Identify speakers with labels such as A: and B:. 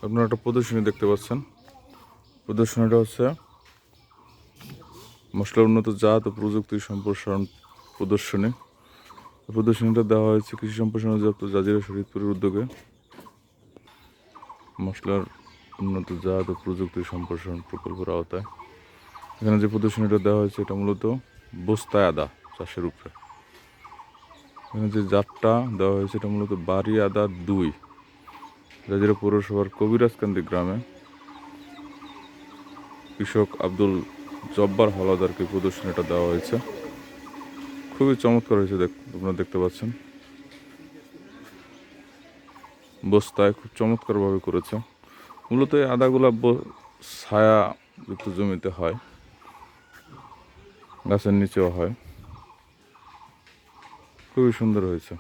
A: আপনারা একটা প্রদর্শনী দেখতে পাচ্ছেন। প্রদর্শনীটা হচ্ছে মশলার উন্নত জাত ও প্রযুক্তি সম্প্রসারণ প্রদর্শনী। প্রদর্শনীটা দেওয়া হয়েছে কৃষি সম্প্রসারণ অধিদপ্তর জাজিরা শরীয়তপুরের উদ্যোগে। মশলার উন্নত জাত ও প্রযুক্তি সম্প্রসারণ প্রকল্পের আওতায় এখানে যে প্রদর্শনীটা দেওয়া হয়েছে এটা মূলত বস্তায় আদা চাষের উপরে। এখানে যে জাতটা দেওয়া হয়েছে এটা মূলত বাড়ি আদা 2, জাজিরা পৌরসভার কবিরাজকান্দি গ্রামে কৃষক আব্দুল জব্বার হলাদারকে প্রদর্শনীটা দেওয়া হয়েছে। খুবই চমৎকার হয়েছে, আপনারা দেখতে পাচ্ছেন। বস্তায় খুব চমৎকারভাবে করেছে। মূলত এই আদাগুলা ছায়াযুক্ত জমিতে হয়, গাছের নিচেও হয়। খুবই সুন্দর হয়েছে।